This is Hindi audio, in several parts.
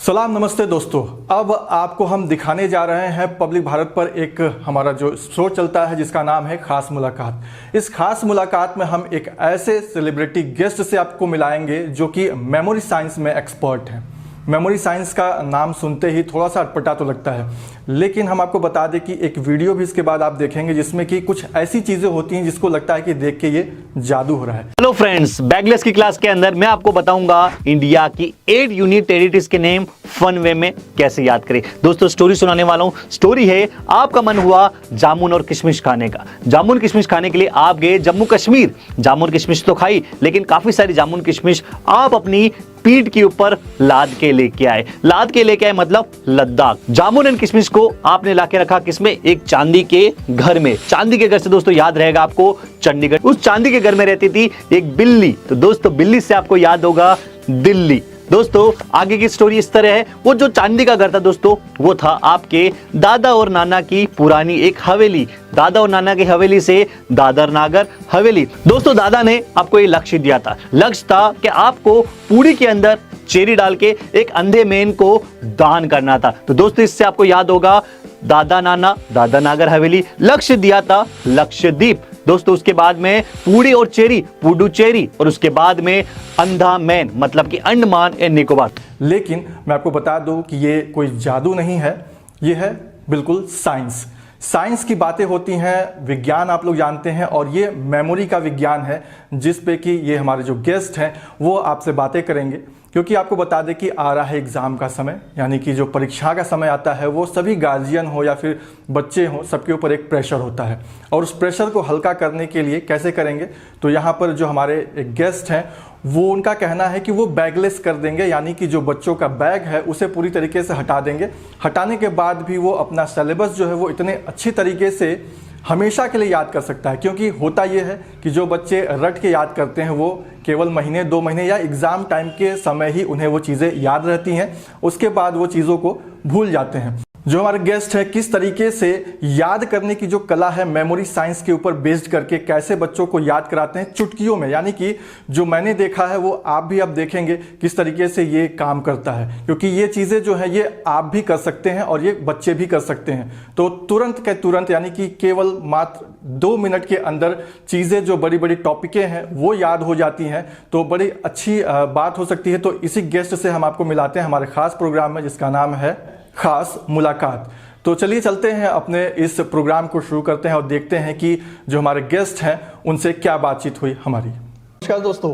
सलाम नमस्ते दोस्तों। अब आपको हम दिखाने जा रहे हैं पब्लिक भारत पर एक हमारा जो शो चलता है जिसका नाम है खास मुलाकात। इस खास मुलाकात में हम एक ऐसे सेलिब्रिटी गेस्ट से आपको मिलाएंगे जो कि मेमोरी साइंस में एक्सपर्ट हैं। मेमोरी साइंस का नाम सुनते ही थोड़ा सा अटपटा तो लगता है, लेकिन हम आपको बता दें कि एक वीडियो भी इसके बाद आप देखेंगे जिसमें कि कुछ ऐसी चीजें होती हैं जिसको लगता है कि देख के ये जादू हो रहा है। हेलो फ्रेंड्स, बैगलेस की क्लास के अंदर मैं आपको बताऊंगा इंडिया की 8 यूनिक टेरिटरीज के नेम फन वे में कैसे याद करें। दोस्तों स्टोरी सुनाने वाला हूं। स्टोरी है, आपका मन हुआ जामुन और किशमिश खाने का। जामुन किशमिश खाने के लिए आप गए जम्मू कश्मीर। जामुन किशमिश तो खाई, लेकिन काफी सारी जामुन किशमिश आप अपनी पीठ के ऊपर लाद के लेके आए। लाद के लेके आए मतलब लद्दाख। जामुन एंड किशमिश को आपने लाके रखा किसमें? एक चांदी के घर में। चांदी के घर से दोस्तों याद रहेगा आपको चंडीगढ़। उस चांदी के घर में रहती थी एक बिल्ली। तो दोस्तों बिल्ली से आपको याद होगा दिल्ली। दोस्तों आगे की स्टोरी इस तरह है। वो जो चांदी का घर था दोस्तों, वो था आपके दादा और नाना की पुरानी एक हवेली। दादा और नाना की हवेली से दादर नागर हवेली। दोस्तों दादा ने आपको ये लक्ष्य दिया था। लक्ष्य था कि आपको पूरी के अंदर चेरी डाल के एक अंधे मेन को दान करना था। तो दोस्तों इससे आपको याद होगा दादा नाना, दादर नागर हवेली। लक्ष्य दिया था लक्षद्वीप। दोस्तों उसके बाद में पूरी और चेरी, पुडुचेरी, और उसके बाद में अंधा मैन मतलब कि अंडमान एंड निकोबार। लेकिन मैं आपको बता दूं कि ये कोई जादू नहीं है, ये है बिल्कुल साइंस। साइंस की बातें होती हैं, विज्ञान आप लोग जानते हैं, और ये मेमोरी का विज्ञान है जिस पे कि ये हमारे जो गेस्ट हैं वो आपसे बातें करेंगे। क्योंकि आपको बता दें कि आ रहा है एग्ज़ाम का समय, यानी कि जो परीक्षा का समय आता है वो सभी गार्जियन हो या फिर बच्चे हों, सबके ऊपर एक प्रेशर होता है। और उस प्रेशर को हल्का करने के लिए कैसे करेंगे, तो यहाँ पर जो हमारे एक गेस्ट हैं वो उनका कहना है कि वो बैगलेस कर देंगे, यानी कि जो बच्चों का बैग है उसे पूरी तरीके से हटा देंगे। हटाने के बाद भी वो अपना सिलेबस जो है वो इतने अच्छी तरीके से हमेशा के लिए याद कर सकता है। क्योंकि होता ये है कि जो बच्चे रट के याद करते हैं वो केवल महीने 2 महीने या एग्ज़ाम टाइम के समय ही उन्हें वो चीज़ें याद रहती हैं, उसके बाद वो चीज़ों को भूल जाते हैं। जो हमारे गेस्ट है किस तरीके से याद करने की जो कला है मेमोरी साइंस के ऊपर बेस्ड करके कैसे बच्चों को याद कराते हैं चुटकियों में, यानी कि जो मैंने देखा है वो आप भी अब देखेंगे किस तरीके से ये काम करता है। क्योंकि ये चीज़ें जो है ये आप भी कर सकते हैं और ये बच्चे भी कर सकते हैं। तो तुरंत के तुरंत, यानी कि केवल मात्र 2 मिनट के अंदर चीज़ें जो बड़ी बड़ी टॉपिकें हैं वो याद हो जाती हैं। तो बड़ी अच्छी बात हो सकती है। तो इसी गेस्ट से हम आपको मिलाते हैं हमारे खास प्रोग्राम में जिसका नाम है खास मुलाकात। तो चलिए चलते हैं, अपने इस प्रोग्राम को शुरू करते हैं और देखते हैं कि जो हमारे गेस्ट हैं उनसे क्या बातचीत हुई हमारी। नमस्कार दोस्तों,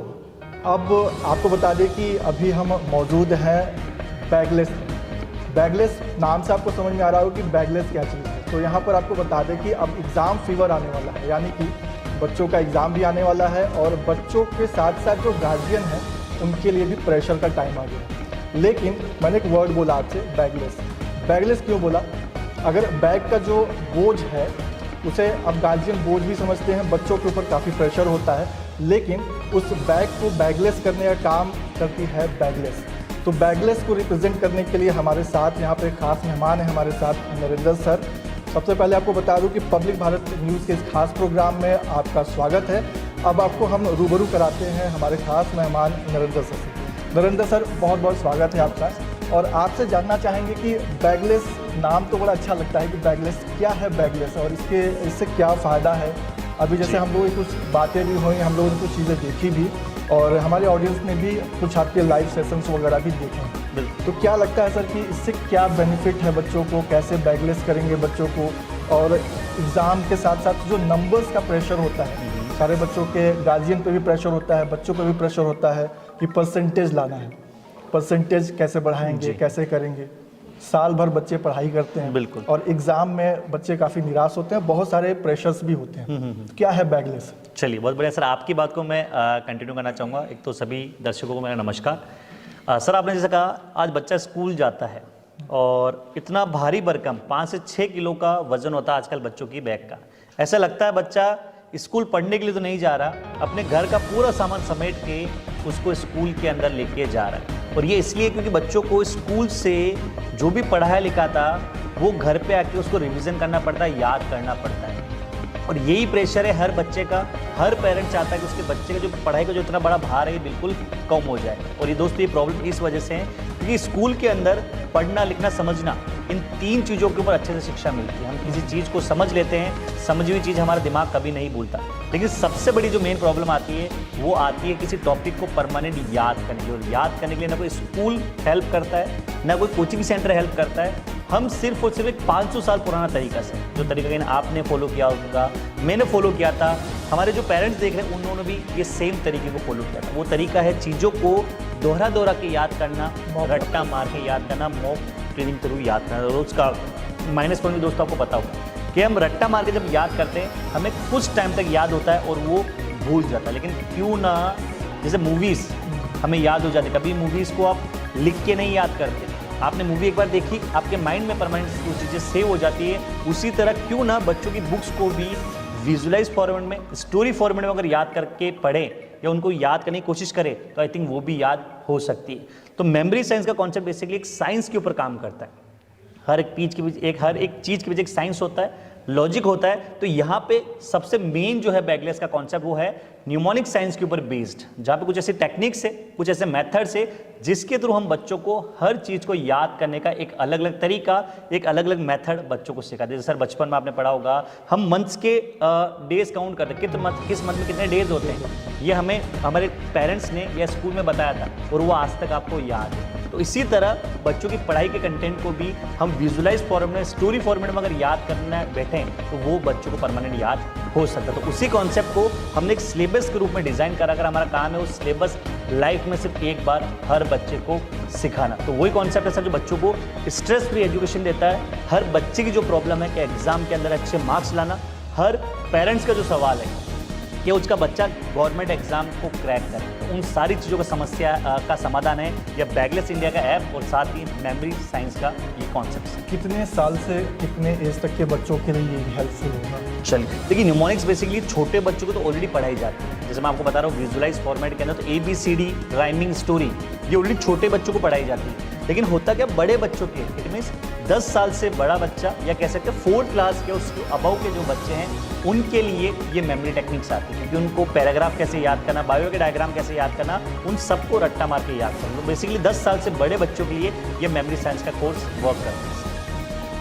अब आपको बता दें कि अभी हम मौजूद हैं बैगलेस। बैगलेस नाम से आपको समझ में आ रहा हो कि बैगलेस क्या चीज़ है। तो यहाँ पर आपको बता दें कि अब एग्ज़ाम फीवर आने वाला है, यानी कि बच्चों का एग्ज़ाम भी आने वाला है और बच्चों के साथ साथ जो गार्जियन हैं उनके लिए भी प्रेशर का टाइम आ गया। लेकिन मैंने एक वर्ड बोला आपसे, बैगलेस। बैगलेस क्यों बोला? अगर बैग का जो बोझ है उसे अब गार्जियन बोझ भी समझते हैं, बच्चों के ऊपर काफ़ी प्रेशर होता है, लेकिन उस बैग को बैगलेस करने का काम करती है बैगलेस। तो बैगलेस को रिप्रेजेंट करने के लिए हमारे साथ यहाँ पे खास मेहमान हैं हमारे साथ नरेंद्र सर। सबसे पहले आपको बता दूं कि पब्लिक भारत न्यूज़ के इस खास प्रोग्राम में आपका स्वागत है। अब आपको हम रूबरू कराते हैं हमारे खास मेहमान नरेंद्र सर से। नरेंद्र सर, बहुत बहुत स्वागत है आपका। और आपसे जानना चाहेंगे कि बैगलेस नाम तो बड़ा अच्छा लगता है कि बैगलेस क्या है बैगलेस, और इससे क्या फ़ायदा है। अभी जैसे हम लोग कुछ बातें भी हुई, हम लोगों ने कुछ चीज़ें देखी भी, और हमारे ऑडियंस ने भी कुछ आपके लाइव सेशंस वगैरह भी देखे। तो क्या लगता है सर कि इससे क्या बेनिफिट है बच्चों को, कैसे बैगलेस करेंगे बच्चों को? और एग्ज़ाम के साथ साथ जो नंबर्स का प्रेशर होता है, सारे बच्चों के गार्जियन पे भी प्रेशर होता है, बच्चों पे भी प्रेशर होता है कि परसेंटेज लाना है। परसेंटेज कैसे बढ़ाएंगे, कैसे करेंगे? साल भर बच्चे पढ़ाई करते हैं, बिल्कुल, और एग्जाम में बच्चे काफ़ी निराश होते हैं, बहुत सारे प्रेशर्स भी होते हैं। क्या है बैगलेस? चलिए बहुत बढ़िया सर, आपकी बात को मैं कंटिन्यू करना चाहूँगा। एक तो सभी दर्शकों को मेरा नमस्कार। सर आपने जैसे कहा आज बच्चा स्कूल जाता है और इतना भारी भरकम 5 से 6 किलो का वजन होता है आजकल बच्चों की बैग का। ऐसा लगता है बच्चा स्कूल पढ़ने के लिए तो नहीं जा रहा, अपने घर का पूरा सामान समेट के उसको स्कूल के अंदर लेके जा रहा है। और ये इसलिए क्योंकि बच्चों को स्कूल से जो भी पढ़ाया लिखा था वो घर पे आके उसको रिवीजन करना पड़ता है, याद करना पड़ता है। और यही प्रेशर है हर बच्चे का। हर पेरेंट चाहता है कि उसके बच्चे का जो पढ़ाई का जो इतना बड़ा भार है ये बिल्कुल कम हो जाए। और ये दोस्तों ये प्रॉब्लम इस वजह से है क्योंकि स्कूल के अंदर पढ़ना लिखना समझना इन 3 चीज़ों के ऊपर अच्छे से शिक्षा मिलती है। हम किसी चीज़ को समझ लेते हैं, समझी हुई चीज़ हमारा दिमाग कभी नहीं भूलता। लेकिन सबसे बड़ी जो मेन प्रॉब्लम आती है वो आती है किसी टॉपिक को परमानेंट याद करने के लिए। और याद करने के लिए ना कोई स्कूल हेल्प करता है, ना कोई कोचिंग सेंटर हेल्प करता है। हम सिर्फ और सिर्फ एक 500 साल पुराना तरीका से, जो तरीका कहीं आपने फॉलो किया होगा, मैंने फॉलो किया था, हमारे जो पेरेंट्स देख रहे हैं उन्होंने भी ये सेम तरीके को फॉलो किया था। वो तरीका है चीज़ों को दोहरा दोहरा के याद करना, रट्टा मार के याद करना, मॉक ट्रेनिंग थ्रू याद करना। रोज का माइनस पॉइंट भी दोस्तों आपको पता होगा कि हम रट्टा मार के जब याद करते हैं हमें कुछ टाइम तक याद होता है और वो भूल जाता है। लेकिन क्यों ना, जैसे मूवीज़ हमें याद हो जाती है, कभी मूवीज़ को आप लिख के नहीं याद करते। आपने मूवी एक बार देखी, आपके माइंड में परमानेंट वो चीज़ें सेव हो जाती है। उसी तरह क्यों ना बच्चों की बुक्स को भी विजुअलाइज फॉर्मेट में, स्टोरी फॉर्मेट में अगर याद करके पढ़ें या उनको याद करने की कोशिश करें तो आई थिंक वो भी याद हो सकती है। तो मेमोरी साइंस का कॉन्सेप्ट बेसिकली एक साइंस के ऊपर काम करता है। हर एक चीज़ के पीछे एक साइंस होता है, लॉजिक होता है। तो यहाँ पे सबसे मेन जो है बैगलेस का कॉन्सेप्ट वो है न्यूमोनिक साइंस के ऊपर बेस्ड, जहाँ पे कुछ ऐसे टेक्निक्स है, कुछ ऐसे मेथड्स है जिसके थ्रू हम बच्चों को हर चीज़ को याद करने का एक अलग अलग तरीका, एक अलग अलग मेथड बच्चों को सिखाते हैं। जैसे सर बचपन में आपने पढ़ा होगा हम मंथ्स के डेज काउंट करते हैं, किस मंथ में कितने डेज होते हैं, ये हमें हमारे पेरेंट्स ने या स्कूल में बताया था और वो आज तक आपको याद है। तो इसी तरह बच्चों की पढ़ाई के कंटेंट को भी हम विजुअलाइज फॉर्मेट में, स्टोरी फॉर्मेट में अगर याद करना बैठें तो वो बच्चों को परमानेंट याद हो सकता है। तो उसी कॉन्सेप्ट को हमने एक सिलेबस के रूप में डिज़ाइन करा कर हमारा काम है उस सिलेबस लाइफ में सिर्फ एक बार हर बच्चे को सिखाना। तो वही कॉन्सेप्ट है सर जो बच्चों को स्ट्रेस फ्री एजुकेशन देता है। हर बच्चे की जो प्रॉब्लम है कि एग्जाम के अंदर अच्छे मार्क्स लाना, हर पेरेंट्स का जो सवाल है कि उसका बच्चा गवर्नमेंट एग्जाम को क्रैक करे, तो उन सारी चीज़ों का समस्या का समाधान है यह बैगलेस इंडिया का ऐप और साथ ही मेमोरी साइंस का ये कॉन्सेप्ट। कितने साल से कितने एज तक के बच्चों के लिए ये हेल्पफुल होगा? चलिए देखिए, न्यूमोनिक्स बेसिकली छोटे बच्चों को तो ऑलरेडी पढ़ाई जाती है। जैसे मैं आपको बता रहा हूँ विजुअलाइज फॉर्मेट के अंदर तो ABCD राइमिंग स्टोरी ये ऑलरेडी छोटे बच्चों को पढ़ाई जाती है। लेकिन होता क्या, बड़े बच्चों के, इट मीन्स 10 साल से बड़ा बच्चा या कह सकते हैं 4th क्लास के उसके अबव के जो बच्चे हैं उनके लिए ये मेमोरी टेक्निक्स आती है, क्योंकि उनको पैराग्राफ कैसे याद करना, बायो के डायग्राम कैसे याद करना, उन सबको रट्टा मार के याद करना। तो बेसिकली 10 साल से बड़े बच्चों के लिए ये मेमोरी साइंस का कोर्स वर्क करता है।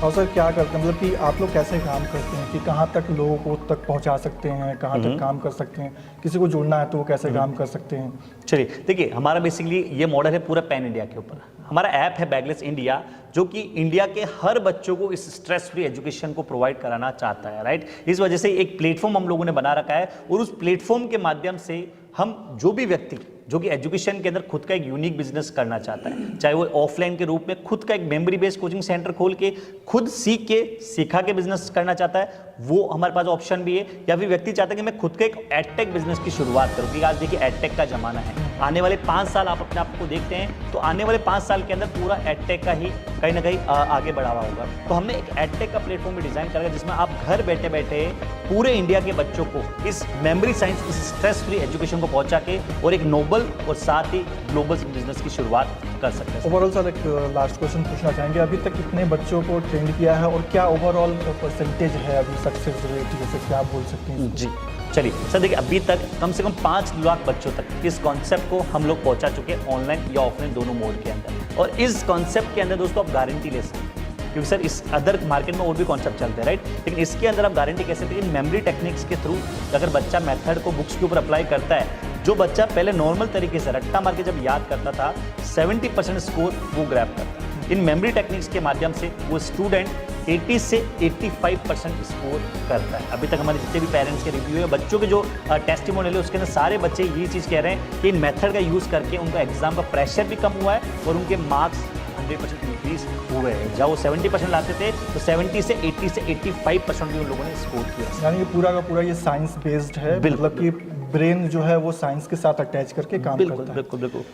और सर क्या करते हैं, मतलब कि आप लोग कैसे काम करते हैं कि कहाँ तक लोगों को तक पहुँचा सकते हैं, कहाँ तक काम कर सकते हैं, किसी को जुड़ना है तो वो कैसे काम कर सकते हैं? चलिए देखिए, हमारा बेसिकली ये मॉडल है पूरा पैन इंडिया के ऊपर। हमारा ऐप है बैगलेस इंडिया जो कि इंडिया के हर बच्चों को इस स्ट्रेस फ्री एजुकेशन को प्रोवाइड कराना चाहता है, राइट। इस वजह से एक प्लेटफॉर्म हम लोगों ने बना रखा है और उस प्लेटफॉर्म के माध्यम से हम जो भी व्यक्ति जो कि एजुकेशन के अंदर खुद का एक यूनिक बिजनेस करना चाहता है, चाहे वो ऑफलाइन के रूप में खुद का एक मेमोरी बेस्ड कोचिंग सेंटर खोल के खुद सीख के सिखा के बिजनेस करना चाहता है, वो हमारे पास ऑप्शन भी है। या फिर व्यक्ति चाहता है कि मैं खुद का एक एडटेक बिजनेस की शुरुआत करूँ, क्योंकि आज देखिए एडटेक का जमाना है। आने वाले 5 साल आप अपने आप को देखते हैं तो आने वाले 5 साल के अंदर पूरा एडटेक का ही कहीं ना कहीं आगे बढ़ावा होगा। तो हमने एक एडटेक का प्लेटफॉर्म भी डिजाइन करा जिसमें आप घर बैठे बैठे पूरे इंडिया के बच्चों को इस मेमोरी साइंस, इस स्ट्रेस फ्री एजुकेशन को पहुंचा के और एक नोबल और साथ ही ग्लोबल बिजनेस की शुरुआत कर सकते हैं। ओवरऑल सर एक लास्ट क्वेश्चन पूछना चाहेंगे, अभी तक कितने बच्चों को ट्रेंड किया है और क्या ओवरऑल परसेंटेज है अभी सक्सेस रेट, जैसे क्या बोल सकते हैं? जी चलिए सर, देखिए अभी तक कम से कम 5 लाख बच्चों तक इस कॉन्सेप्ट को हम लोग पहुंचा चुके हैं, ऑनलाइन या ऑफलाइन दोनों मोड के अंदर। और इस कॉन्सेप्ट के अंदर दोस्तों आप गारंटी ले सकते हैं, क्योंकि सर इस अदर मार्केट में और भी कॉन्सेप्ट चलते हैं, राइट। लेकिन इसके अंदर आप गारंटी कैसे देते हैं, मेमोरी टेक्निक्स के थ्रू अगर बच्चा मेथड को बुक्स के ऊपर अप्लाई करता है, जो बच्चा पहले नॉर्मल तरीके से रट्टा मार के जब याद करता था 70% स्कोर वो ग्रैब करता है। इन मेमोरी टेक्निक्स के माध्यम से वो स्टूडेंट 80 से 85% स्कोर करता है। अभी तक हमारे जितने भी पेरेंट्स के रिव्यू है, बच्चों के जो टेस्टिमोनियल है उसके अंदर सारे बच्चे ये चीज़ कह रहे हैं कि इन मेथड का यूज़ करके उनका एग्जाम का प्रेशर भी कम हुआ है और उनके मार्क्स 100% इंक्रीज हुए हैं। जब वो 70% लाते थे तो 70 से 80 से 85% भी उन लोगों ने स्कोर किया। यानी ये पूरा का पूरा ये साइंस बेस्ड है, मतलब कि ब्रेन जो है वो साइंस के साथ अटैच करके काम करता है। बिल्कुल बिल्कुल।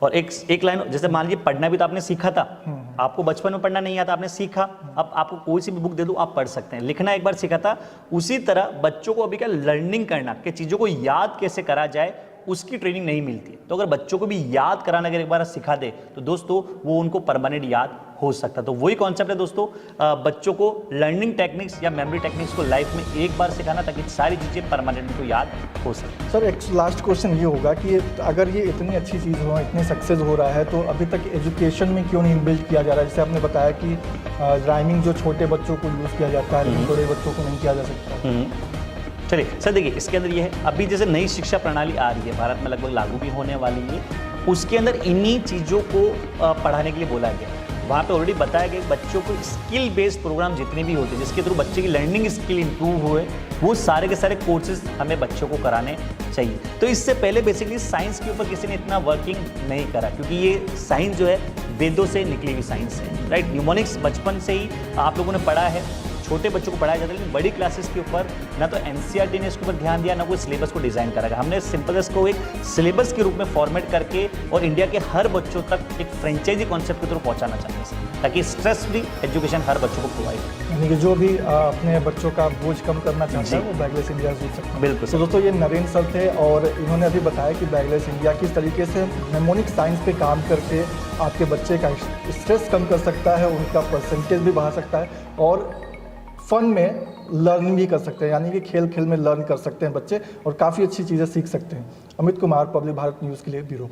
और एक लाइन, जैसे मान लीजिए पढ़ना भी तो आपने सीखा था, आपको बचपन में पढ़ना नहीं आता, आपने सीखा, अब आपको कोई सी भी बुक दे दो आप पढ़ सकते हैं। लिखना एक बार सीखा था, उसी तरह बच्चों को अभी क्या लर्निंग करना कि चीज़ों को याद कैसे करा जाए उसकी ट्रेनिंग नहीं मिलती है। तो अगर बच्चों को भी याद कराना अगर एक बार सिखा दे तो दोस्तों वो उनको परमानेंट याद हो सकता है। तो वही कॉन्सेप्ट है दोस्तों, बच्चों को लर्निंग टेक्निक्स या मेमोरी टेक्निक्स को लाइफ में एक बार सिखाना ताकि सारी चीज़ें परमानेंट उनको याद हो सके। सर एक लास्ट क्वेश्चन ये होगा कि अगर ये इतनी अच्छी चीज़ हो, इतनी सक्सेस हो रहा है, तो अभी तक एजुकेशन में क्यों नहीं बिल्ड किया जा रहा है? जैसे आपने बताया कि राइमिंग जो छोटे बच्चों को यूज़ किया जाता है लेकिन बड़े बच्चों को नहीं किया जा सकता। चलिए सर, देखिए इसके अंदर ये है, अभी जैसे नई शिक्षा प्रणाली आ रही है भारत में, लगभग लागू भी होने वाली है, उसके अंदर इन्हीं चीज़ों को पढ़ाने के लिए बोला गया। वहाँ पे ऑलरेडी बताया गया कि बच्चों को स्किल बेस्ड प्रोग्राम जितने भी होते हैं जिसके थ्रू बच्चे की लर्निंग स्किल इंप्रूव हुए, वो सारे के सारे कोर्सेज हमें बच्चों को कराने चाहिए। तो इससे पहले बेसिकली साइंस के ऊपर किसी ने इतना वर्किंग नहीं करा, क्योंकि ये साइंस जो है वेदों से निकली हुई साइंस है, राइट। न्यूमोनिक्स बचपन से ही आप लोगों ने पढ़ा है, छोटे बच्चों को पढ़ाया जाता है, लेकिन बड़ी क्लासेस के ऊपर ना तो एनसीईआरटी ने इसके ऊपर ध्यान दिया, ना कोई सिलेबस को डिज़ाइन करा गया। हमने सिंपल को एक सिलेबस के रूप में फॉर्मेट करके और इंडिया के हर बच्चों तक एक फ्रेंचाइजी कॉन्सेप्ट के थ्रू पहुंचाना चाहते हैं ताकि स्ट्रेस फ्री एजुकेशन हर बच्चों को प्रोवाइड हो। यानी कि जो भी अपने बच्चों का बोझ कम करना चाहता है वो बैगलेस इंडिया जुड़ सकता है। बिल्कुल। तो दोस्तों ये नरेंद्र सर थे और इन्होंने अभी बताया कि बैगलेस इंडिया किस तरीके से मेमोनिक साइंस पे काम करके आपके बच्चे का स्ट्रेस कम कर सकता है, उनका परसेंटेज भी बढ़ा सकता है और फन में लर्न भी कर सकते हैं, यानी कि खेल खेल में लर्न कर सकते हैं बच्चे और काफ़ी अच्छी चीज़ें सीख सकते हैं। अमित कुमार, पब्लिक भारत न्यूज़ के लिए ब्यूरो।